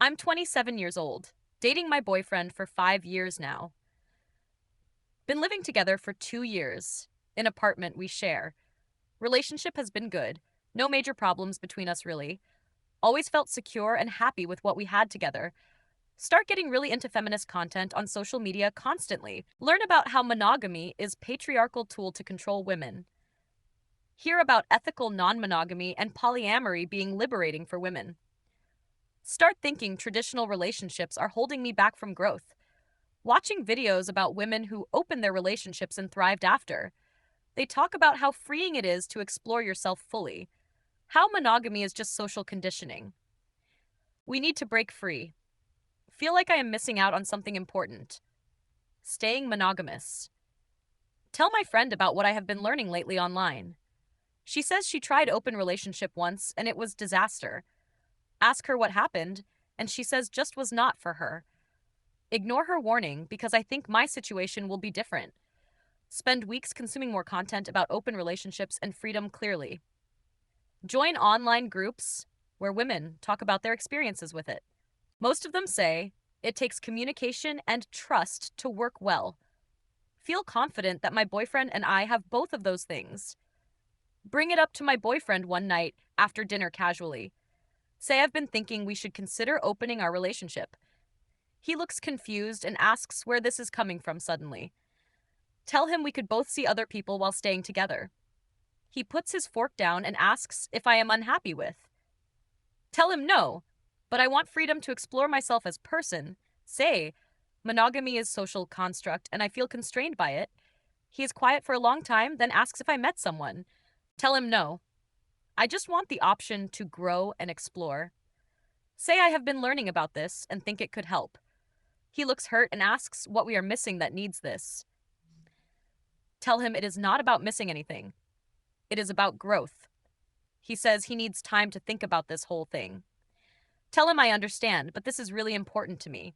I'm 27 years old, dating my boyfriend for 5 years now. Been living together for 2 years, in apartment we share. Relationship has been good, no major problems between us really. Always felt secure and happy with what we had together. Start getting really into feminist content on social media constantly. Learn about how monogamy is patriarchal tool to control women. Hear about ethical non-monogamy and polyamory being liberating for women. Start thinking traditional relationships are holding me back from growth. Watching videos about women who opened their relationships and thrived after. They talk about how freeing it is to explore yourself fully, how monogamy is just social conditioning. We need to break free. Feel like I am missing out on something important. Staying monogamous. Tell my friend about what I have been learning lately online. She says she tried open relationship once and it was disaster. Ask her what happened, and she says just was not for her. Ignore her warning because I think my situation will be different. Spend weeks consuming more content about open relationships and freedom clearly. Join online groups where women talk about their experiences with it. Most of them say it takes communication and trust to work well. Feel confident that my boyfriend and I have both of those things. Bring it up to my boyfriend one night after dinner casually. Say I've been thinking we should consider opening our relationship. He looks confused and asks where this is coming from suddenly. Tell him we could both see other people while staying together. He puts his fork down and asks if I am unhappy with. Tell him no, but I want freedom to explore myself as person. Say, monogamy is social construct and I feel constrained by it. He is quiet for a long time, then asks if I met someone. Tell him no. I just want the option to grow and explore. Say I have been learning about this and think it could help. He looks hurt and asks what we are missing that needs this. Tell him it is not about missing anything. It is about growth. He says he needs time to think about this whole thing. Tell him I understand, but this is really important to me.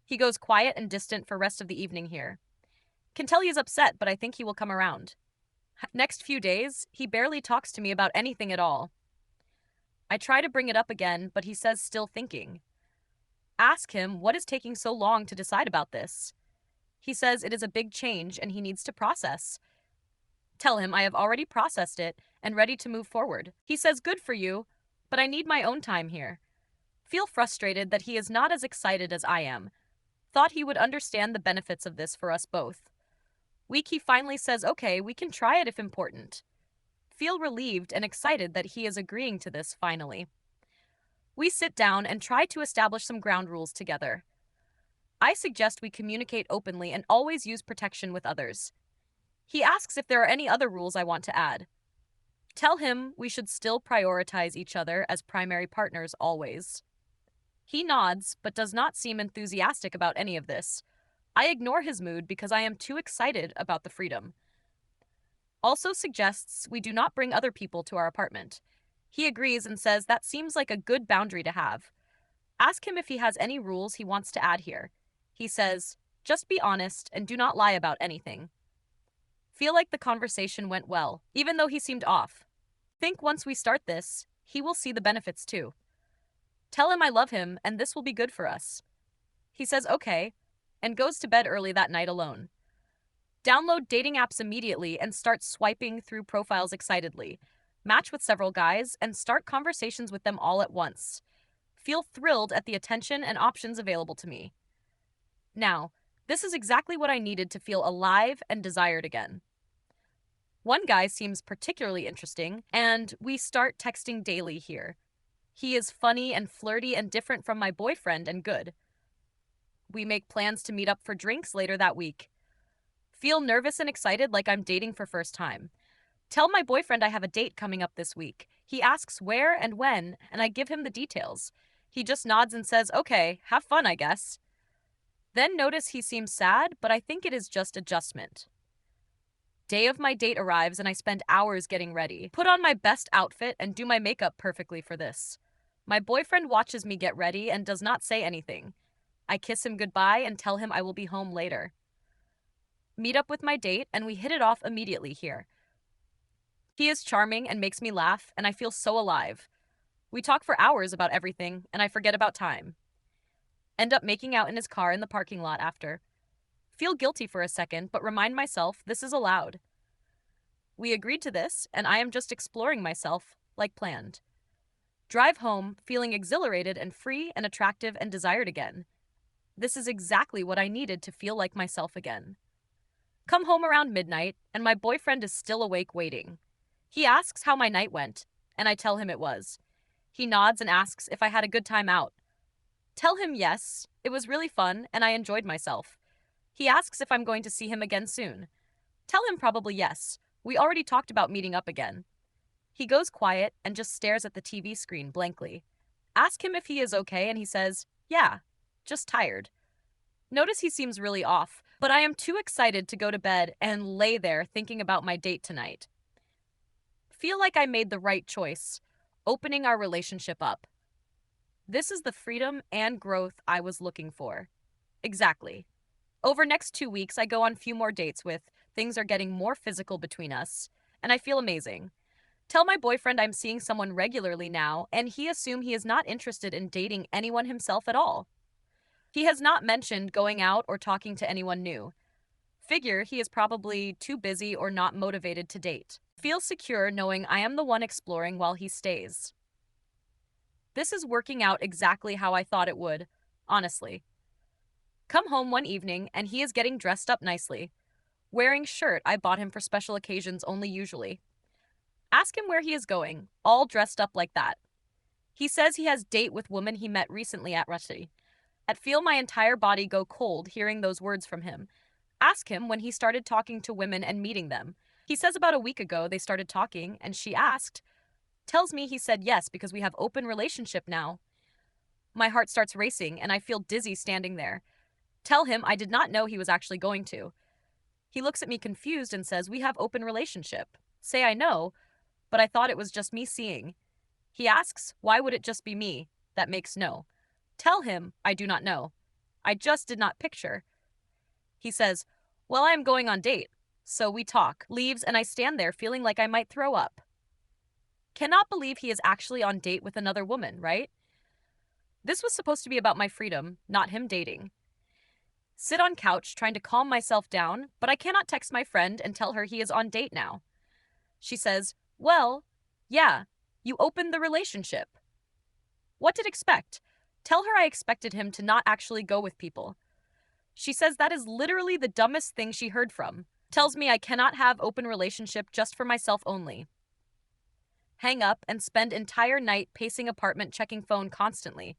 He goes quiet and distant for rest of the evening here. Can tell he is upset, but I think he will come around. Next few days, he barely talks to me about anything at all. I try to bring it up again, but he says still thinking. Ask him what is taking so long to decide about this. He says it is a big change and he needs to process. Tell him I have already processed it and ready to move forward. He says good for you, but I need my own time here. Feel frustrated that he is not as excited as I am. Thought he would understand the benefits of this for us both. Week he finally says okay, we can try it if important. Feel relieved and excited that he is agreeing to this finally. We sit down and try to establish some ground rules together. I suggest we communicate openly and always use protection with others. He asks if there are any other rules I want to add. Tell him we should still prioritize each other as primary partners always. He nods, but does not seem enthusiastic about any of this. I ignore his mood because I am too excited about the freedom. Also suggests we do not bring other people to our apartment. He agrees and says that seems like a good boundary to have. Ask him if he has any rules he wants to add here. He says, just be honest and do not lie about anything. Feel like the conversation went well, even though he seemed off. Think once we start this, he will see the benefits too. Tell him I love him and this will be good for us. He says okay, and goes to bed early that night alone. Download dating apps immediately and start swiping through profiles excitedly. Match with several guys and start conversations with them all at once. Feel thrilled at the attention and options available to me. Now, this is exactly what I needed to feel alive and desired again. One guy seems particularly interesting, and we start texting daily here. He is funny and flirty and different from my boyfriend and good. We make plans to meet up for drinks later that week. Feel nervous and excited like I'm dating for first time. Tell my boyfriend I have a date coming up this week. He asks where and when, and I give him the details. He just nods and says, okay, have fun, I guess. Then notice he seems sad, but I think it is just adjustment. Day of my date arrives and I spend hours getting ready. Put on my best outfit and do my makeup perfectly for this. My boyfriend watches me get ready and does not say anything. I kiss him goodbye and tell him I will be home later. Meet up with my date and we hit it off immediately here. He is charming and makes me laugh, and I feel so alive. We talk for hours about everything, and I forget about time. End up making out in his car in the parking lot after. Feel guilty for a second, but remind myself this is allowed. We agreed to this, and I am just exploring myself, like planned. Drive home, feeling exhilarated and free and attractive and desired again. This is exactly what I needed to feel like myself again. Come home around midnight, and my boyfriend is still awake waiting. He asks how my night went, and I tell him it was. He nods and asks if I had a good time out. Tell him yes, it was really fun, and I enjoyed myself. He asks if I'm going to see him again soon. Tell him probably yes. We already talked about meeting up again. He goes quiet and just stares at the TV screen blankly. Ask him if he is okay, and he says, yeah, just tired. Notice he seems really off, but I am too excited to go to bed and lay there thinking about my date tonight. Feel like I made the right choice, opening our relationship up. This is the freedom and growth I was looking for. Exactly. Over next 2 weeks, I go on few more dates with, things are getting more physical between us, and I feel amazing. Tell my boyfriend I'm seeing someone regularly now, and he assume he is not interested in dating anyone himself at all. He has not mentioned going out or talking to anyone new. Figure he is probably too busy or not motivated to date. Feel secure knowing I am the one exploring while he stays. This is working out exactly how I thought it would, honestly. Come home one evening and he is getting dressed up nicely. Wearing shirt I bought him for special occasions only usually. Ask him where he is going, all dressed up like that. He says he has date with woman he met recently at Rusty. I feel my entire body go cold hearing those words from him. Ask him when he started talking to women and meeting them. He says about a week ago they started talking and she asked. Tells me he said yes because we have open relationship now. My heart starts racing and I feel dizzy standing there. Tell him I did not know he was actually going to. He looks at me confused and says we have open relationship. Say I know, but I thought it was just me seeing. He asks why would it just be me? That makes no. Tell him I do not know. I just did not picture. He says, well, I am going on date. So we talk, leaves, and I stand there feeling like I might throw up. Cannot believe he is actually on date with another woman, right? This was supposed to be about my freedom, not him dating. Sit on couch trying to calm myself down, but I cannot text my friend and tell her he is on date now. She says, well, yeah, you opened the relationship. What did expect? Tell her I expected him to not actually go with people. She says that is literally the dumbest thing she heard from. Tells me I cannot have open relationship just for myself only. Hang up and spend entire night pacing apartment checking phone constantly.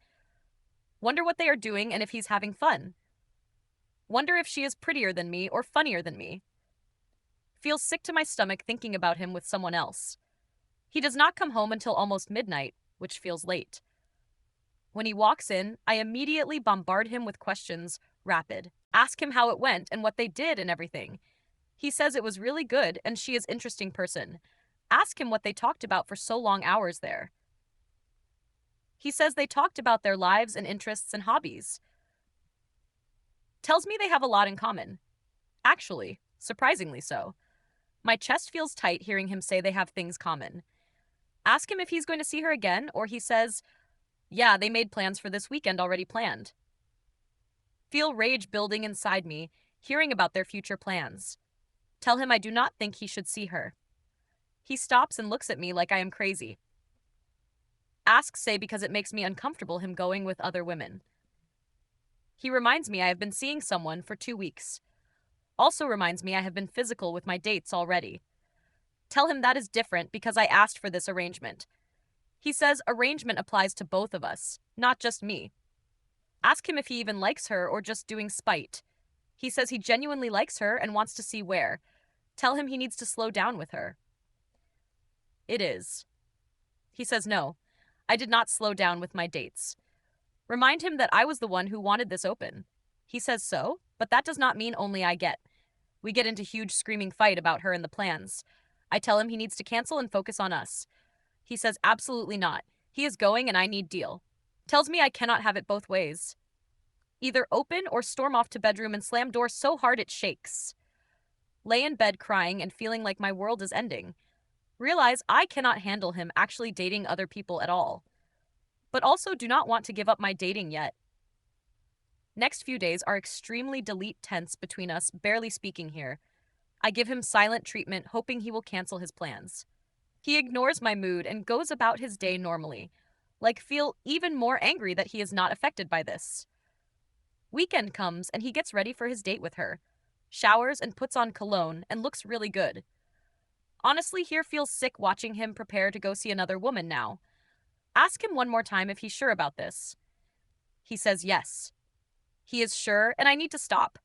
Wonder what they are doing and if he's having fun. Wonder if she is prettier than me or funnier than me. Feel sick to my stomach thinking about him with someone else. He does not come home until almost midnight, which feels late. When he walks in, I immediately bombard him with questions, rapid. Ask him how it went and what they did and everything. He says it was really good and she is an interesting person. Ask him what they talked about for so long hours there. He says they talked about their lives and interests and hobbies. Tells me they have a lot in common. Actually, surprisingly so. My chest feels tight hearing him say they have things common. Ask him if he's going to see her again, or he says, yeah, they made plans for this weekend already planned. Feel rage building inside me, hearing about their future plans. Tell him I do not think he should see her. He stops and looks at me like I am crazy. Ask say because it makes me uncomfortable him going with other women. He reminds me I have been seeing someone for 2 weeks. Also reminds me I have been physical with my dates already. Tell him that is different because I asked for this arrangement. He says arrangement applies to both of us, not just me. Ask him if he even likes her or just doing spite. He says he genuinely likes her and wants to see where. Tell him he needs to slow down with her. It is. He says no. I did not slow down with my dates. Remind him that I was the one who wanted this open. He says so, but that does not mean only I get. We get into huge screaming fight about her and the plans. I tell him he needs to cancel and focus on us. He says absolutely not. He is going and I need deal. Tells me I cannot have it both ways. Either open or storm off to bedroom and slam door so hard it shakes. Lay in bed crying and feeling like my world is ending. Realize I cannot handle him actually dating other people at all. but also do not want to give up my dating yet. Next few days are extremely delete tense between us, barely speaking here. I give him silent treatment, hoping he will cancel his plans. He ignores my mood and goes about his day normally, feel even more angry that he is not affected by this. Weekend comes and he gets ready for his date with her, showers and puts on cologne and looks really good. Honestly, here feels sick watching him prepare to go see another woman now. Ask him one more time if he's sure about this. He says yes. He is sure, and I need to stop.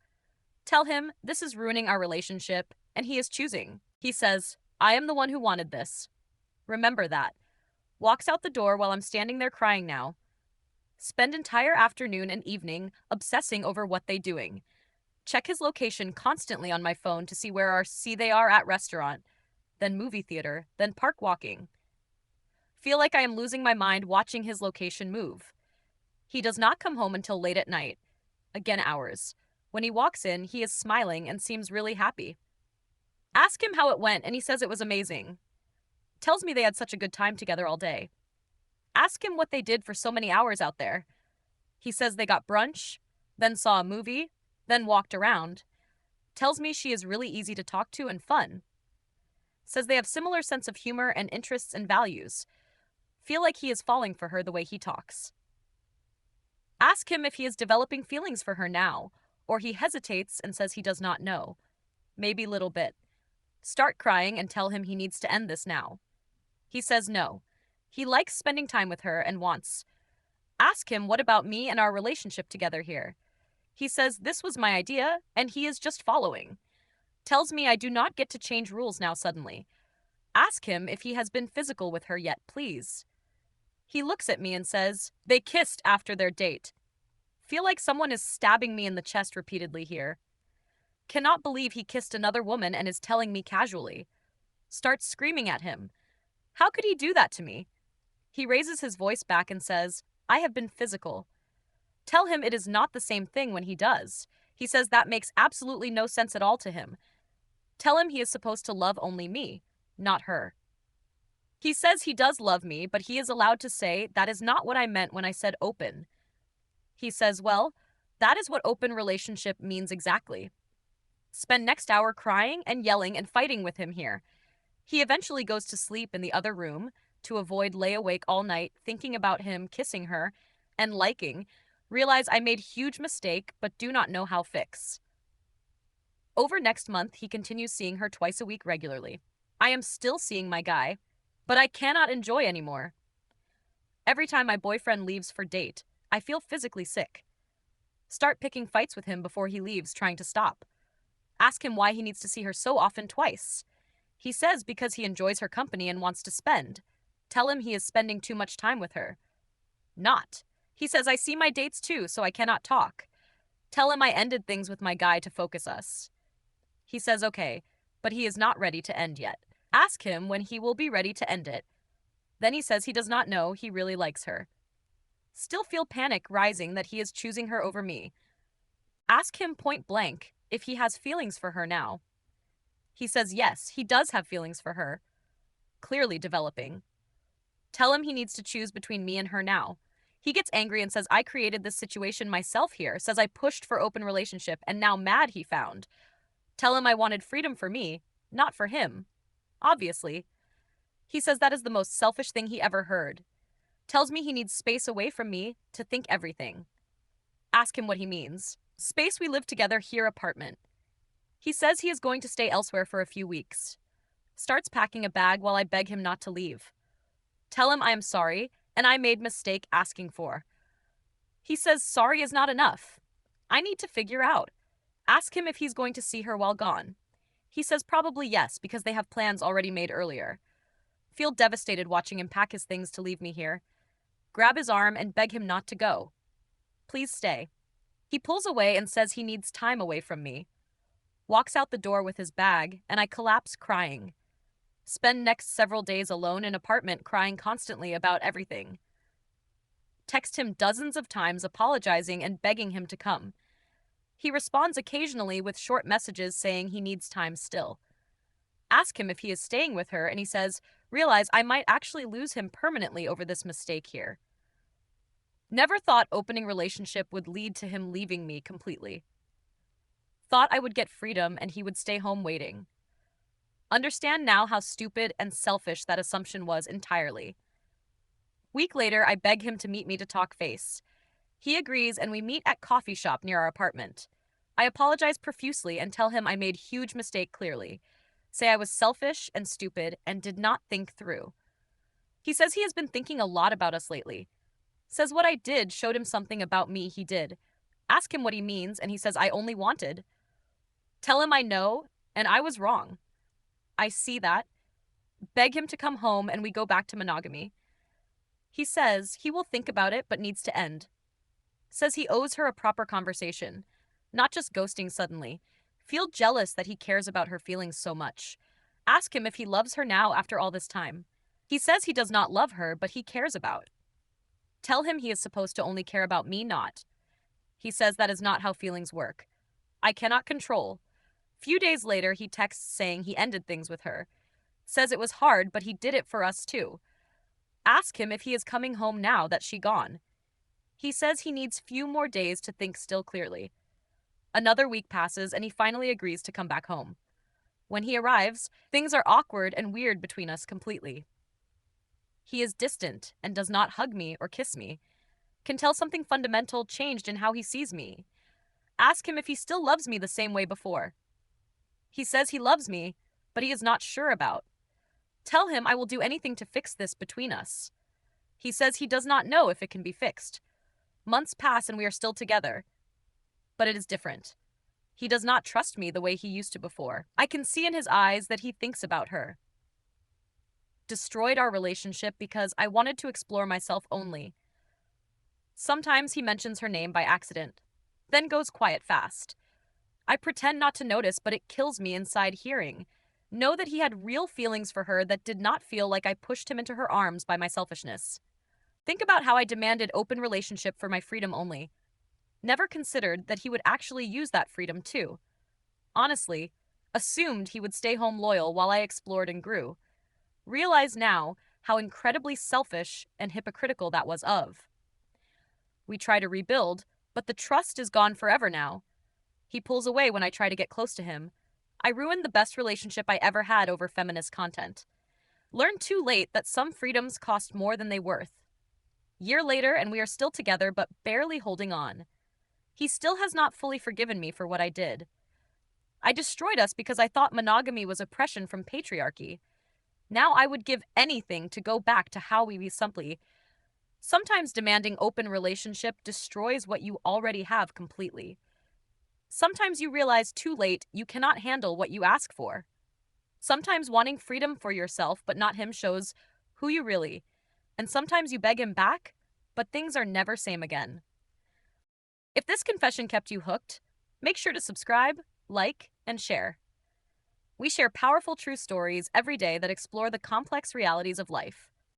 Tell him this is ruining our relationship, and he is choosing. He says, I am the one who wanted this. Remember that. Walks out the door while I'm standing there crying now. Spend entire afternoon and evening obsessing over what they doing. Check his location constantly on my phone to see they are at restaurant, then movie theater, then park walking. Feel like I am losing my mind watching his location move. He does not come home until late at night. Again, hours. When he walks in, he is smiling and seems really happy. Ask him how it went, and he says it was amazing. Tells me they had such a good time together all day. Ask him what they did for so many hours out there. He says they got brunch, then saw a movie, then walked around. Tells me she is really easy to talk to and fun. Says they have similar sense of humor and interests and values. Feel like he is falling for her the way he talks. Ask him if he is developing feelings for her now, or he hesitates and says he does not know. Maybe little bit. Start crying and tell him he needs to end this now. He says no. He likes spending time with her and wants. Ask him what about me and our relationship together here. He says this was my idea and he is just following. Tells me I do not get to change rules now suddenly. Ask him if he has been physical with her yet, please. He looks at me and says, they kissed after their date. Feel like someone is stabbing me in the chest repeatedly here. Cannot believe he kissed another woman and is telling me casually. Starts screaming at him. How could he do that to me? He raises his voice back and says, I have been physical. Tell him it is not the same thing when he does. He says that makes absolutely no sense at all to him. Tell him he is supposed to love only me, not her. He says he does love me, but he is allowed to say that is not what I meant when I said open. He says, well, that is what open relationship means exactly. Spend next hour crying and yelling and fighting with him here. He eventually goes to sleep in the other room to avoid lay awake all night thinking about him kissing her and liking. Realize I made huge mistake but do not know how fix. Over next month, he continues seeing her twice a week regularly. I am still seeing my guy, but I cannot enjoy anymore. Every time my boyfriend leaves for date, I feel physically sick. Start picking fights with him before he leaves, trying to stop. Ask him why he needs to see her so often twice. He says because he enjoys her company and wants to spend. Tell him he is spending too much time with her. Not. He says I see my dates too, so I cannot talk. Tell him I ended things with my guy to focus us. He says okay, but he is not ready to end yet. Ask him when he will be ready to end it. Then he says he does not know he really likes her. Still feel panic rising that he is choosing her over me. Ask him point blank if he has feelings for her now. He says yes, he does have feelings for her. Clearly developing. Tell him he needs to choose between me and her now. He gets angry and says I created this situation myself here, says I pushed for open relationship and now mad he found. Tell him I wanted freedom for me, not for him. Obviously. He says that is the most selfish thing he ever heard. Tells me he needs space away from me to think everything. Ask him what he means. Space we live together here apartment. He says he is going to stay elsewhere for a few weeks. Starts packing a bag while I beg him not to leave. Tell him I am sorry and I made mistake asking for. He says sorry is not enough. I need to figure out. Ask him if he's going to see her while gone. He says probably yes because they have plans already made earlier. Feel devastated watching him pack his things to leave me here. Grab his arm and beg him not to go. Please stay. He pulls away and says he needs time away from me. Walks out the door with his bag, and I collapse crying. Spend next several days alone in apartment crying constantly about everything. Text him dozens of times apologizing and begging him to come. He responds occasionally with short messages saying he needs time still. Ask him if he is staying with her, and he says, realize I might actually lose him permanently over this mistake here. Never thought opening relationship would lead to him leaving me completely. Thought I would get freedom and he would stay home waiting. Understand now how stupid and selfish that assumption was entirely. Week later, I beg him to meet me to talk face. He agrees and we meet at coffee shop near our apartment. I apologize profusely and tell him I made huge mistake clearly. Say I was selfish and stupid and did not think through. He says he has been thinking a lot about us lately. Says what I did showed him something about me he did. Ask him what he means and he says I only wanted. Tell him I know and I was wrong. I see that. Beg him to come home and we go back to monogamy. He says he will think about it but needs to end. Says he owes her a proper conversation, not just ghosting suddenly. Feel jealous that he cares about her feelings so much. Ask him if he loves her now after all this time. He says he does not love her, but he cares about. Tell him he is supposed to only care about me, not. He says that is not how feelings work. I cannot control. Few days later, he texts saying he ended things with her. Says it was hard, but he did it for us too. Ask him if he is coming home now that she gone. He says he needs few more days to think still clearly. Another week passes and he finally agrees to come back home. When he arrives, things are awkward and weird between us completely. He is distant and does not hug me or kiss me. Can tell something fundamental changed in how he sees me. Ask him if he still loves me the same way before. He says he loves me, but he is not sure about. Tell him I will do anything to fix this between us. He says he does not know if it can be fixed. Months pass and we are still together. But it is different. He does not trust me the way he used to before. I can see in his eyes that he thinks about her. Destroyed our relationship because I wanted to explore myself only. Sometimes he mentions her name by accident, then goes quiet fast. I pretend not to notice, but it kills me inside hearing. Know that he had real feelings for her that did not feel like I pushed him into her arms by my selfishness. Think about how I demanded open relationship for my freedom only. Never considered that he would actually use that freedom too. Honestly, assumed he would stay home loyal while I explored and grew. Realize now how incredibly selfish and hypocritical that was of. We try to rebuild, but the trust is gone forever now. He pulls away when I try to get close to him. I ruined the best relationship I ever had over feminist content. Learned too late that some freedoms cost more than they worth. Year later and we are still together but barely holding on. He still has not fully forgiven me for what I did. I destroyed us because I thought monogamy was oppression from patriarchy. Now I would give anything to go back to how we simply. Sometimes demanding open relationship destroys what you already have completely. Sometimes you realize too late you cannot handle what you ask for. Sometimes wanting freedom for yourself but not him shows who you really. And sometimes you beg him back, but things are never same again. If this confession kept you hooked, make sure to subscribe, like, and share. We share powerful true stories every day that explore the complex realities of life.